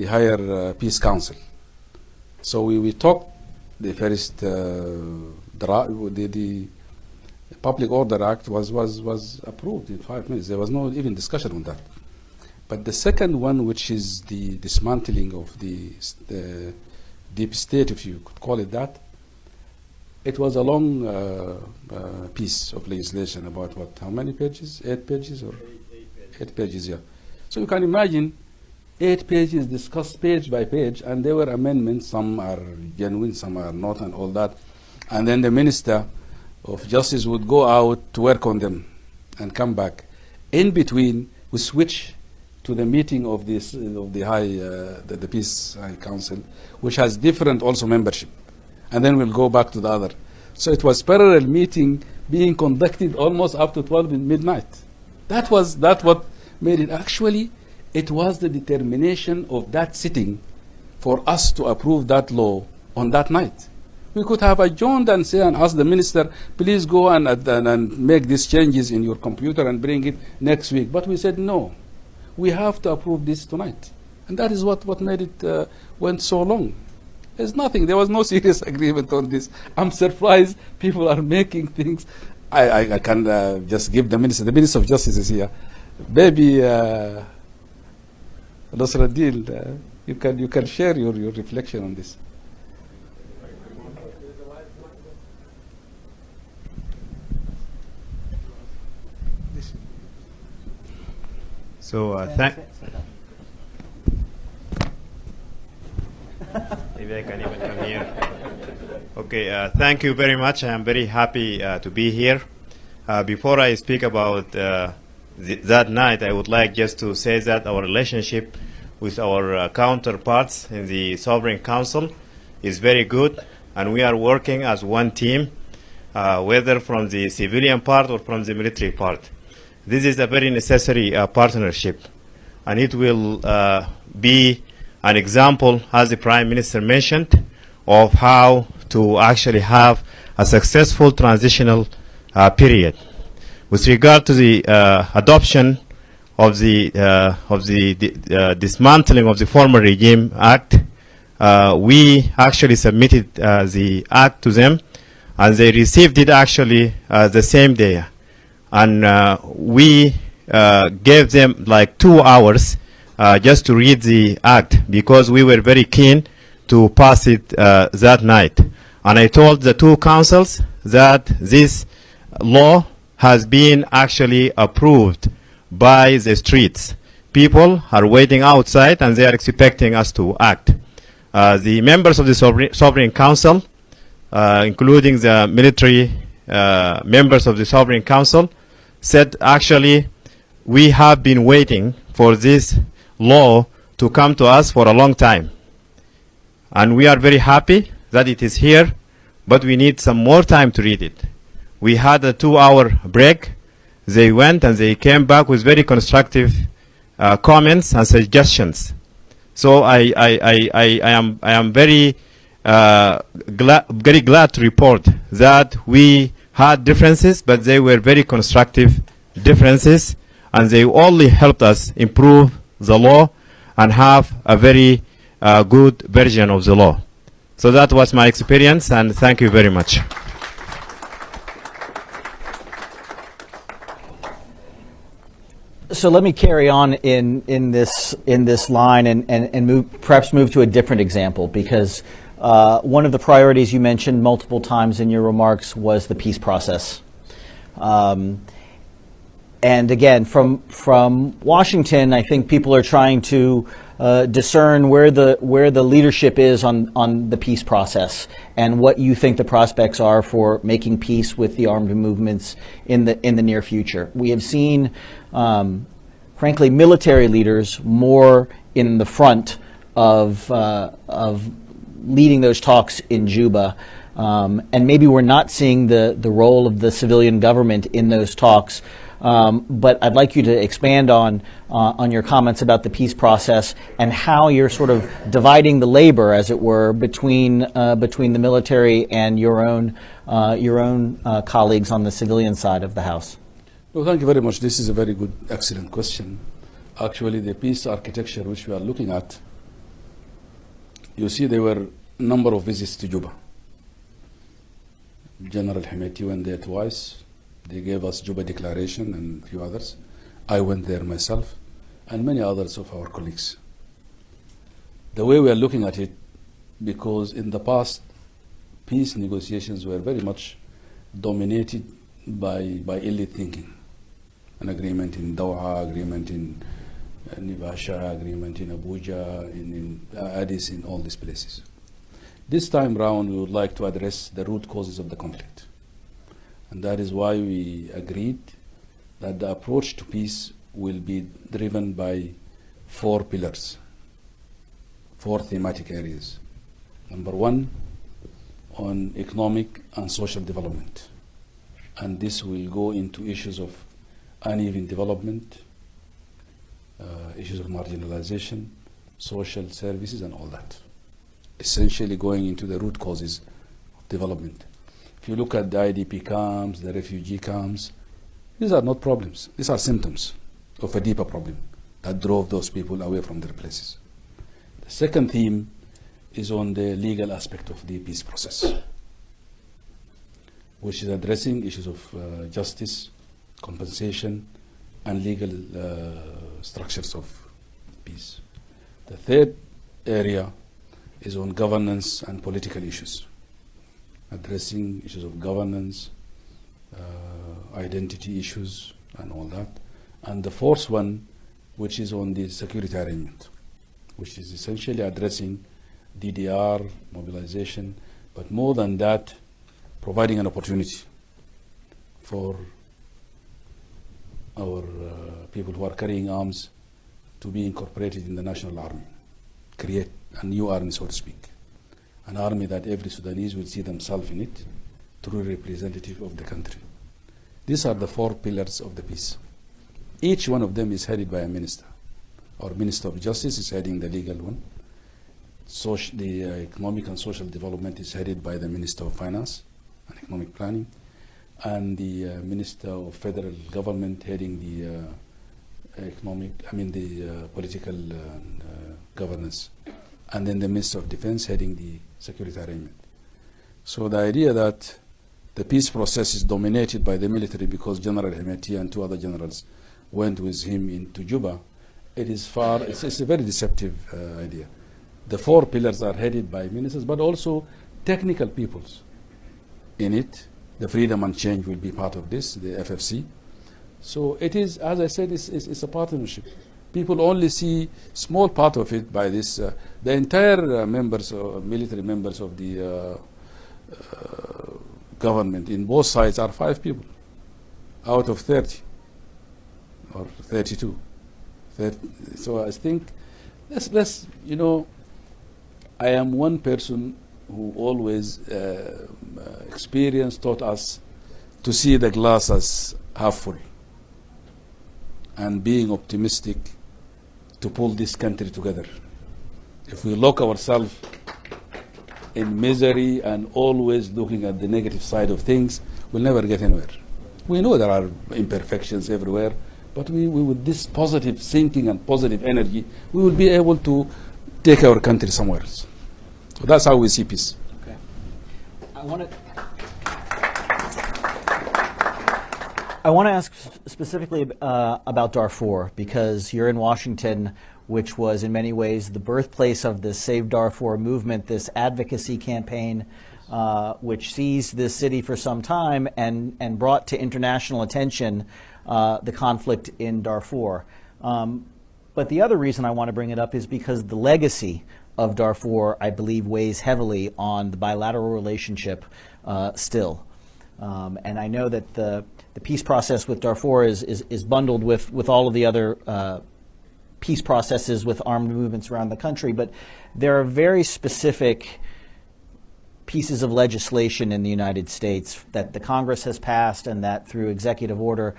Higher Peace Council. So we talked the first the Public Order Act was approved in 5 minutes. There was no even discussion on that. But the second one, which is the dismantling of the deep state, if you could call it that, it was a long piece of legislation about what? How many pages? 8 pages or 8 pages? Yeah. So you can imagine 8 pages discussed page by page, and there were amendments. Some are genuine, some are not, and all that. And then the Minister of Justice would go out to work on them and come back. In between, we switch to the meeting of this of the Peace High Council, which has different also membership, and then we'll go back to the other. So it was parallel meeting being conducted almost up to 12 midnight. That what made it. Actually, it was the determination of that sitting for us to approve that law on that night. We could have adjourned and say and ask the minister, please go and make these changes in your computer and bring it next week. But we said no. We have to approve this tonight. And that is what made it went so long. There's nothing. There was no serious agreement on this. I'm surprised people are making things. I can just give the Minister of Justice is here. Baby Nasruddin, you can share your reflection on this.
So maybe I can even come here. Okay, thank you very much. I am very happy to be here. Before I speak about that night, I would like just to say that our relationship with our counterparts in the Sovereign Council is very good, and we are working as one team, whether from the civilian part or from the military part. This is a very necessary partnership, and it will be an example, as the Prime Minister mentioned, of how to actually have a successful transitional period. With regard to the adoption of the dismantling of the former regime act, we actually submitted the act to them, and they received it actually the same day. And we gave them like 2 hours just to read the act, because we were very keen to pass it that night. And I told the two councils that this law has been actually approved by the streets. People are waiting outside and they are expecting us to act. The members of the Sovereign Council, including the military members of the Sovereign Council, said actually we have been waiting for this law to come to us for a long time. And we are very happy that it is here, but we need some more time to read it. We had a 2-hour break. They went and they came back with very constructive comments and suggestions. So I am very glad to report that we had differences, but they were very constructive differences, and they only helped us improve the law and have a very good version of the law. So that was my experience, and thank you very much.
So let me carry on in this line and perhaps move to a different example, because one of the priorities you mentioned multiple times in your remarks was the peace process. And again, from Washington, I think people are trying to discern where the leadership is on the peace process and what you think the prospects are for making peace with the armed movements in the near future. We have seen, frankly, military leaders more in the front of leading those talks in Juba, and maybe we're not seeing the role of the civilian government in those talks. But I'd like you to expand on your comments about the peace process and how you're sort of dividing the labor, as it were, between the military and your own colleagues on the civilian side of the House.
No, thank you very much. This is a very good, excellent question. Actually, the peace architecture which we are looking at, you see there were a number of visits to Juba. General Hemeti went there twice. They gave us Juba Declaration and a few others. I went there myself and many others of our colleagues. The way we are looking at it, because in the past, peace negotiations were very much dominated by elite thinking. An agreement in Doha, agreement in Nibasha, agreement in Abuja, in Addis, in all these places. This time round, we would like to address the root causes of the conflict. And that is why we agreed that the approach to peace will be driven by 4 pillars, 4 thematic areas. Number 1, on economic and social development. And this will go into issues of uneven development, issues of marginalization, social services, and all that. Essentially going into the root causes of development. If you look at the IDP camps, the refugee camps, these are not problems. These are symptoms of a deeper problem that drove those people away from their places. The second theme is on the legal aspect of the peace process, which is addressing issues of justice, compensation, and legal structures of peace. The third area is on governance and political issues, addressing issues of governance, identity issues, and all that. And the fourth one, which is on the security arrangement, which is essentially addressing DDR, mobilization, but more than that, providing an opportunity for our people who are carrying arms to be incorporated in the national army, create a new army, so to speak, an army that every Sudanese will see themselves in it, true representative of the country. These are the four pillars of the peace. Each one of them is headed by a minister. Our Minister of Justice is heading the legal one. The economic and social development is headed by the Minister of Finance and Economic Planning, and the Minister of Federal Government heading the political governance, and then the Minister of Defense heading the security arrangement. So the idea that the peace process is dominated by the military because General Hemeti and two other generals went with him into Juba, it's a very deceptive idea. The four pillars are headed by ministers, but also technical peoples in it. The Freedom and Change will be part of this, the FFC. So it is, as I said, it's a partnership. People only see small part of it by this. The entire military members of the government in both sides are 5 people out of 30 or 32. So I think let's I am one person who always experience taught us to see the glass as half full and being optimistic to pull this country together. If we lock ourselves in misery and always looking at the negative side of things, we'll never get anywhere. We know there are imperfections everywhere, but with this positive thinking and positive energy, we will be able to take our country somewhere else. So that's how we see peace.
Okay. I want to ask specifically about Darfur, because you're in Washington, which was in many ways the birthplace of the Save Darfur movement, this advocacy campaign, which seized this city for some time and brought to international attention the conflict in Darfur. But the other reason I want to bring it up is because the legacy of Darfur, I believe, weighs heavily on the bilateral relationship still. And I know that the peace process with Darfur is bundled with all of the other peace processes with armed movements around the country, but there are very specific pieces of legislation in the United States that the Congress has passed and that through executive order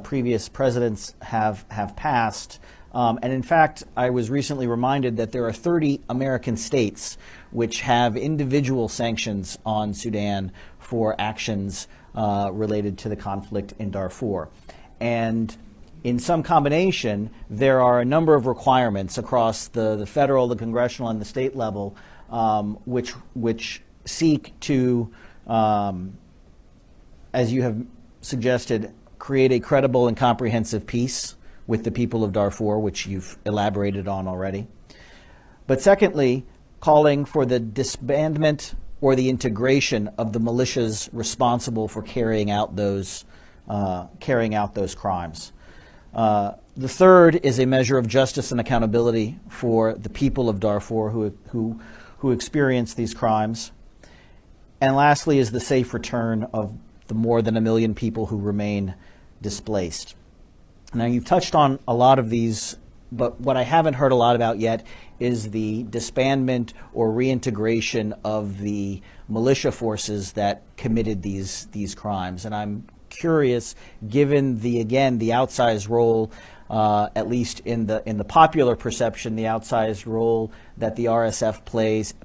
previous presidents have passed. And in fact, I was recently reminded that there are 30 American states which have individual sanctions on Sudan for actions related to the conflict in Darfur. And in some combination, there are a number of requirements across the federal, the congressional, and the state level which seek to, as you have suggested, create a credible and comprehensive peace with the people of Darfur, which you've elaborated on already. But secondly, calling for the disbandment or the integration of the militias responsible for carrying out those crimes. The third is a measure of justice and accountability for the people of Darfur who experience these crimes. And lastly is the safe return of the more than 1 million people who remain displaced. Now, you've touched on a lot of these, but what I haven't heard a lot about yet is the disbandment or reintegration of the militia forces that committed these crimes. And I'm curious, given the outsized role, at least in the popular perception, the outsized role that the RSF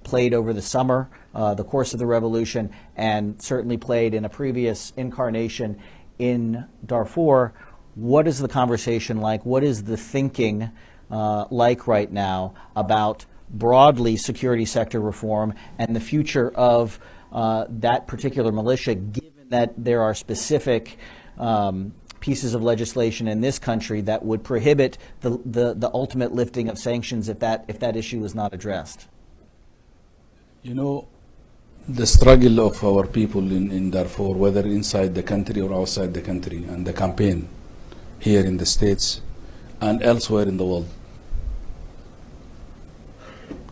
played over the summer, the course of the revolution, and certainly played in a previous incarnation in Darfur. What is the conversation like? What is the thinking like right now about broadly security sector reform and the future of that particular militia, given that there are specific pieces of legislation in this country that would prohibit the ultimate lifting of sanctions if that issue is not addressed?
You know, the struggle of our people in Darfur, whether inside the country or outside the country, and the campaign here in the States and elsewhere in the world,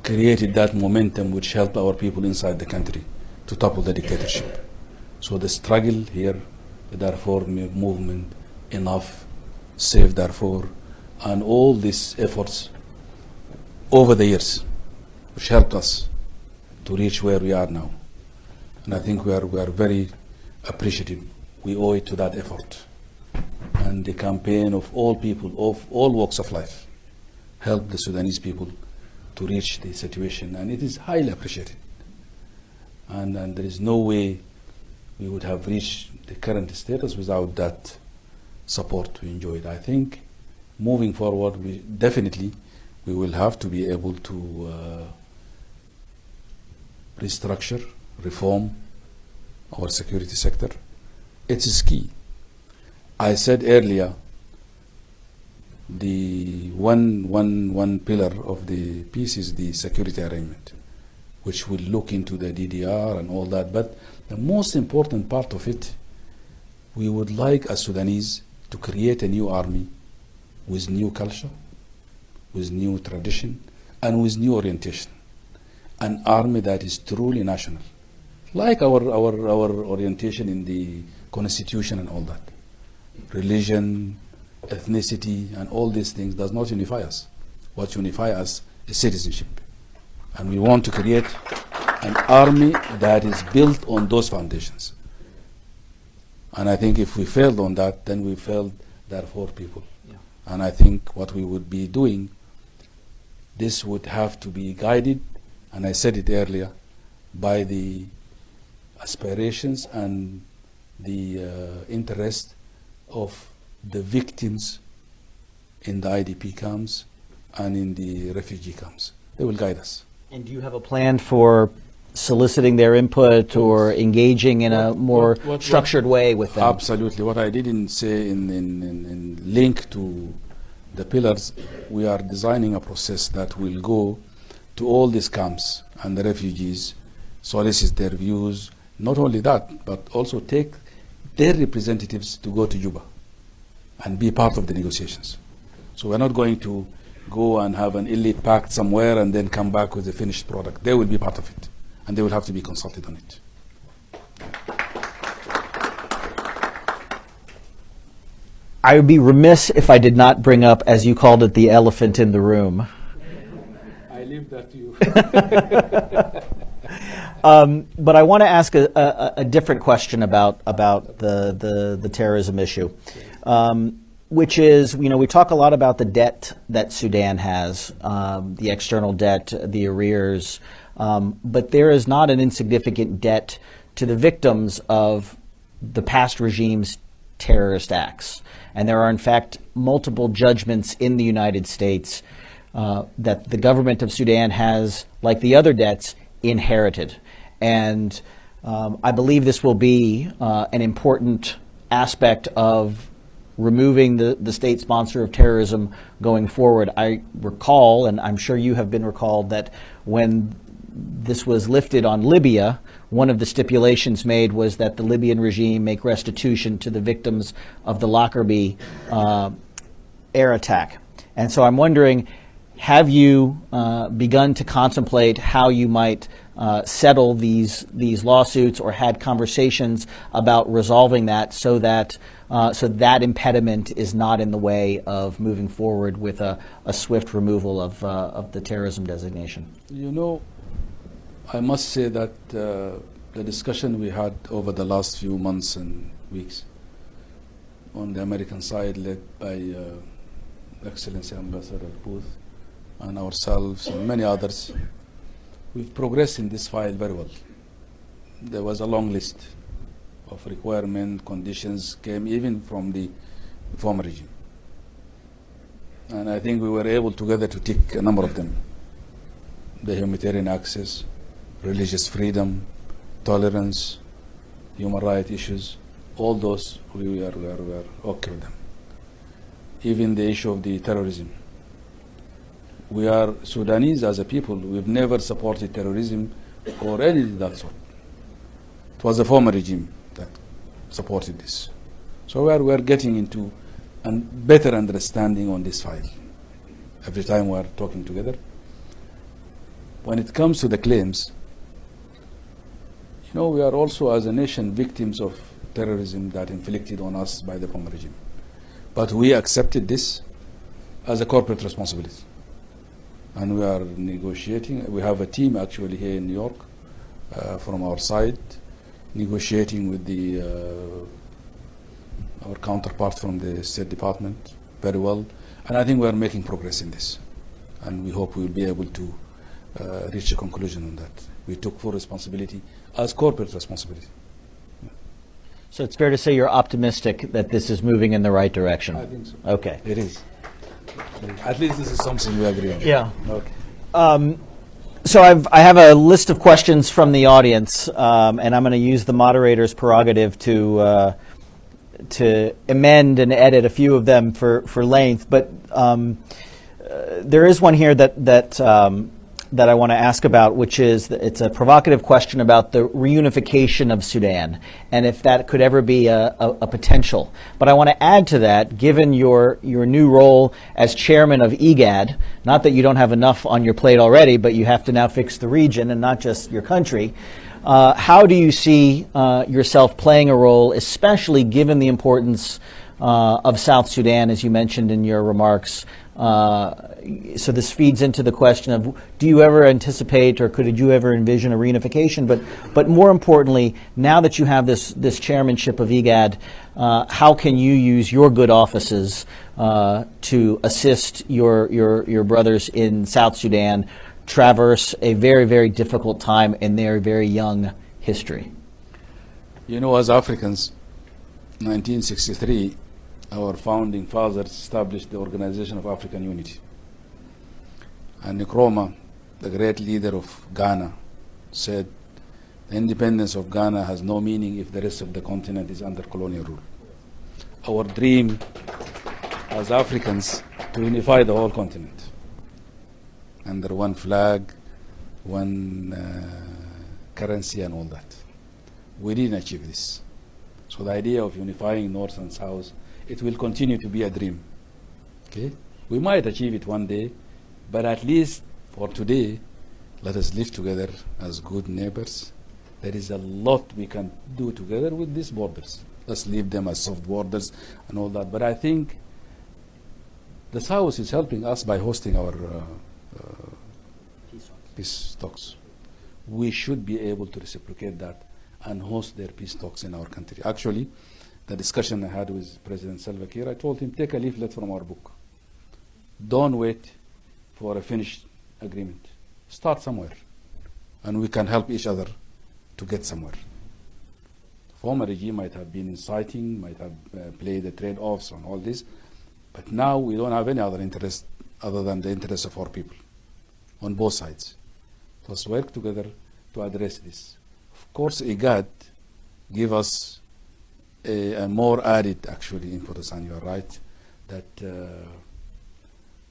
created that momentum which helped our people inside the country to topple the dictatorship. So the struggle here, the Darfur movement, Enough, Save Darfur, and all these efforts over the years, which helped us to reach where we are now. And I think we are very appreciative. We owe it to that effort. And the campaign of all people, of all walks of life, helped the Sudanese people to reach the situation, and it is highly appreciated. And there is no way we would have reached the current status without that support we enjoyed. I think moving forward, we will have to be able to restructure, reform our security sector. It is key. I said earlier, the one pillar of the peace is the security arrangement, which will look into the DDR and all that. But the most important part of it, we would like as Sudanese to create a new army with new culture, with new tradition, and with new orientation. An army that is truly national, like our orientation in the constitution and all that. Religion, ethnicity, and all these things does not unify us. What unifies us is citizenship. And we want to create an army that is built on those foundations. And I think if we failed on that, then we failed Darfur people. Yeah. And I think what we would be doing, this would have to be guided, and I said it earlier, by the aspirations and the interest of the victims in the IDP camps and in the refugee camps. They will guide us.
And do you have a plan for soliciting their input or engaging in a more structured way with them?
Absolutely. What I didn't say in link to the pillars, we are designing a process that will go to all these camps and the refugees, solicit their views. Not only that, but also take their representatives to go to Juba and be part of the negotiations. So we're not going to go and have an elite pact somewhere and then come back with a finished product. They will be part of it, and they will have to be consulted on it.
I would be remiss if I did not bring up, as you called it, the elephant in the room.
I leave that to you.
But I want to ask a different question about the terrorism issue, which is, we talk a lot about the debt that Sudan has, the external debt, the arrears, but there is not an insignificant debt to the victims of the past regime's terrorist acts. And there are, in fact, multiple judgments in the United States that the government of Sudan has, like the other debts, inherited. And I believe this will be an important aspect of removing the state sponsor of terrorism going forward. I recall, and I'm sure you have been recalled, that when this was lifted on Libya, one of the stipulations made was that the Libyan regime make restitution to the victims of the Lockerbie air attack. And so I'm wondering, have you begun to contemplate how you might settle these lawsuits, or had conversations about resolving that so that impediment is not in the way of moving forward with a swift removal of the terrorism designation?
I must say that the discussion we had over the last few months and weeks on the American side, led by Excellency Ambassador Booth and ourselves and many others, we've progressed in this file very well. There was a long list of requirement conditions came even from the former regime. And I think we were able together to tick a number of them. The humanitarian access, religious freedom, tolerance, human rights issues,
all those we are okay with them. Even the issue of the terrorism. We are Sudanese as a people. We've never supported terrorism or anything of that sort. It was the former regime that supported this. So we are getting into a better understanding on this file every time we are talking together. When it comes to the claims, you know, we are also as a nation victims of terrorism that inflicted on us by the former regime. But we accepted this as a corporate responsibility. And we are negotiating. We have a team actually here in New York from our side, negotiating with our counterpart from the State Department very well. And I think we are making progress in this. And we hope we will be able to reach a conclusion on that. We took full responsibility as corporate responsibility.
So it's fair to say you're optimistic that this is moving in the right direction.
I think so.
Okay.
It is. At least this is something we agree on.
Yeah.
Okay.
So I have a list of questions from the audience, and I'm going to use the moderator's prerogative to amend and edit a few of them for length. But there is one here that I want to ask about, which is it's a provocative question about the reunification of Sudan and if that could ever be a potential. But I want to add to that, given your new role as chairman of IGAD, not that you don't have enough on your plate already, but you have to now fix the region and not just your country. How do you see yourself playing a role, especially given the importance of South Sudan, as you mentioned in your remarks? So this feeds into the question of, do you ever anticipate or could you ever envision a reunification? But more importantly, now that you have this chairmanship of IGAD, how can you use your good offices to assist your brothers in South Sudan traverse a very, very difficult time in their very young history?
You know, as Africans, 1963, our founding fathers established the Organization of African Unity. And Nkrumah, the great leader of Ghana, said, the independence of Ghana has no meaning if the rest of the continent is under colonial rule. Our dream as Africans to unify the whole continent under one flag, one currency and all that. We didn't achieve this. So the idea of unifying North and South, it will continue to be a dream. Okay? We might achieve it one day, but at least for today, let us live together as good neighbors. There is a lot we can do together with these borders. Let's leave them as soft borders and all that. But I think the South is helping us by hosting our peace talks. We should be able to reciprocate that and host their peace talks in our country. Actually, the discussion I had with President Salva Kiir, I told him, take a leaflet from our book. Don't wait for a finished agreement. Start somewhere, and we can help each other to get somewhere. The former regime might have been inciting, might have played the trade-offs and all this, but now we don't have any other interest other than the interest of our people on both sides. Let's work together to address this. Of course, IGAD give us a more added, actually, importance, and you're right, that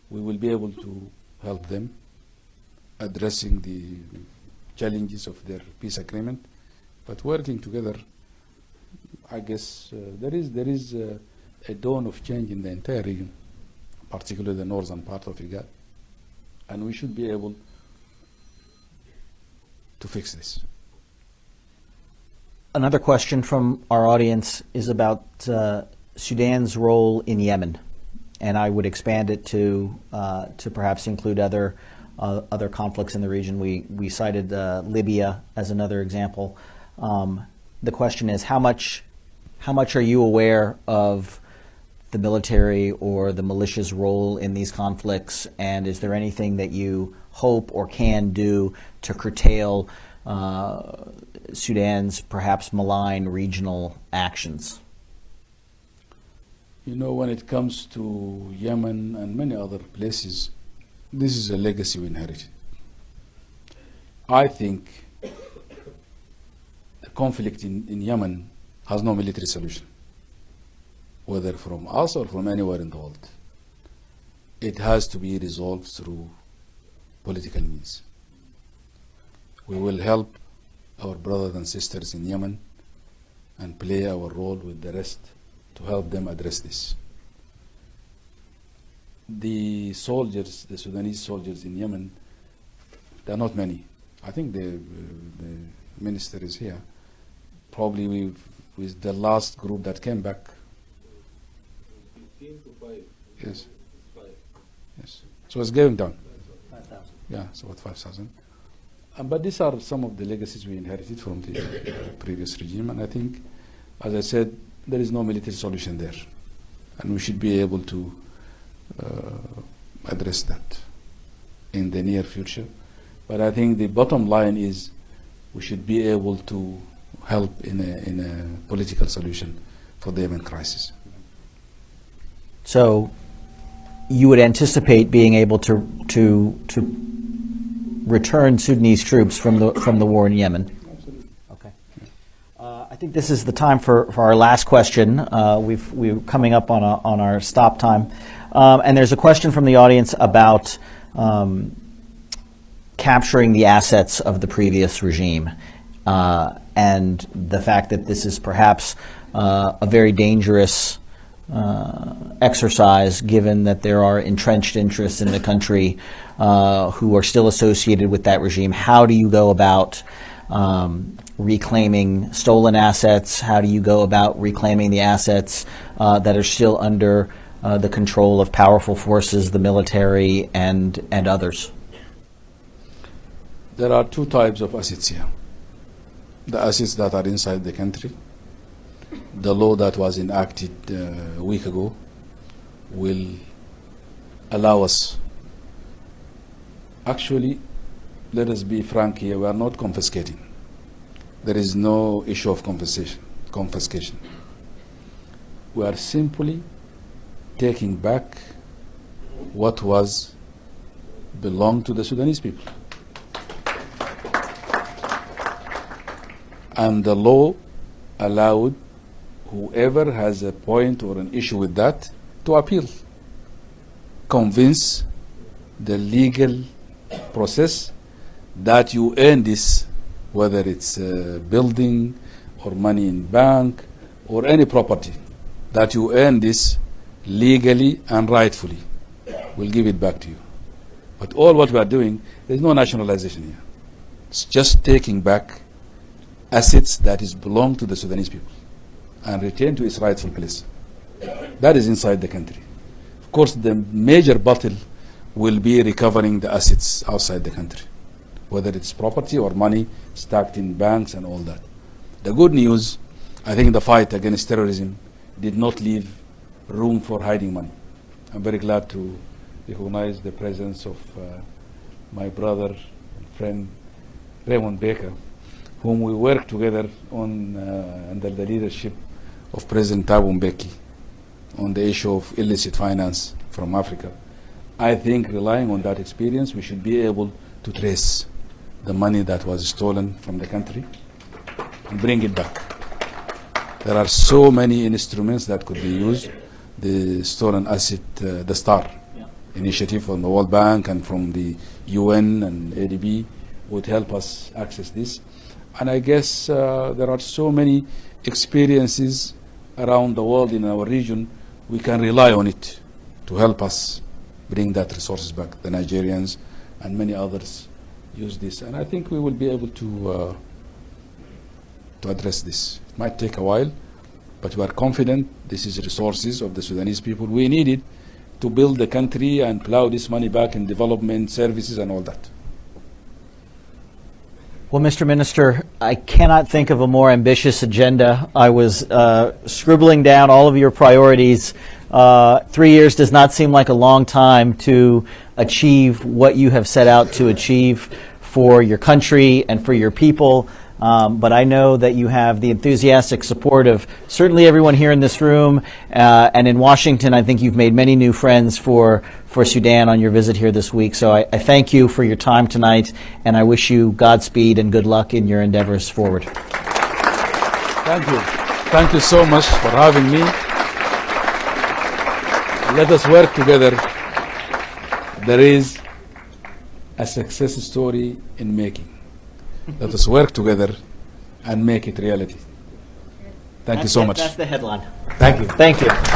we will be able to help them addressing the challenges of their peace agreement. But working together, I guess there is a dawn of change in the entire region, particularly the northern part of IGAD, and we should be able to fix this.
Another question from our audience is about Sudan's role in Yemen, and I would expand it to perhaps include other conflicts in the region. We cited Libya as another example. The question is, how much are you aware of the military or the militia's role in these conflicts, and is there anything that you hope or can do to curtail Sudan's perhaps malign regional actions?
You know, when it comes to Yemen and many other places, this is a legacy we inherited. I think the conflict in Yemen has no military solution, whether from us or from anywhere in the world. It has to be resolved through political means. We will help our brothers and sisters in Yemen and play our role with the rest to help them address this. The soldiers, the Sudanese soldiers in Yemen, there are not many. I think the minister is here. Probably with the last group that came back.
15 to 5.
Yes.
5.
Yes. So it's going down.
5,000.
Yeah, it's about 5,000. But these are some of the legacies we inherited from the previous regime. And I think, as I said, there is no military solution there. And we should be able to address that in the near future. But I think the bottom line is we should be able to help in a political solution for the Yemen crisis.
So you would anticipate being able to return Sudanese troops from the war in Yemen?
Absolutely.
Okay. I think this is the time for our last question. We're coming up on our stop time. And there's a question from the audience about capturing the assets of the previous regime and the fact that this is perhaps a very dangerous exercise, given that there are entrenched interests in the country who are still associated with that regime. How do you go about reclaiming stolen assets? How do you go about reclaiming the assets that are still under the control of powerful forces, the military, and others?
There are two types of assets here. The assets that are inside the country. The law that was enacted a week ago will allow us. Actually, let us be frank here, we are not confiscating. There is no issue of confiscation. We are simply taking back what was belonged to the Sudanese people. And the law allowed whoever has a point or an issue with that to appeal. Convince the legal process that you earn this, whether it's a building or money in bank or any property, that you earn this legally and rightfully. We'll give it back to you. But all what we are doing, there's no nationalization here. It's just taking back assets that is belong to the Sudanese people and return to its rightful place. That is inside the country. Of course, the major battle will be recovering the assets outside the country, whether it's property or money stacked in banks and all that. The good news, I think the fight against terrorism did not leave room for hiding money. I'm very glad to recognize the presence of my brother and friend Raymond Baker, whom we worked together on under the leadership of President Thabo Mbeki on the issue of illicit finance from Africa. I think relying on that experience, we should be able to trace the money that was stolen from the country and bring it back. There are so many instruments that could be used. The stolen asset, the STAR initiative from the World Bank and from the UN and ADB would help us access this. And I guess there are so many experiences around the world in our region, we can rely on it to help us bring that resources back. The Nigerians and many others use this. And I think we will be able to address this. It might take a while, but we are confident this is resources of the Sudanese people. We need it to build the country and plow this money back in development, services, and all that.
Well, Mr. Minister, I cannot think of a more ambitious agenda. I was scribbling down all of your priorities. 3 years does not seem like a long time to achieve what you have set out to achieve for your country and for your people. But I know that you have the enthusiastic support of certainly everyone here in this room, and in Washington. I think you've made many new friends for Sudan on your visit here this week. So I thank you for your time tonight, and I wish you Godspeed and good luck in your endeavors forward.
Thank you. Thank you so much for having me. Let us work together. There is a success story in making. Let us work together and make it reality. Thank you so much.
That's the headline.
Thank you.
Thank you.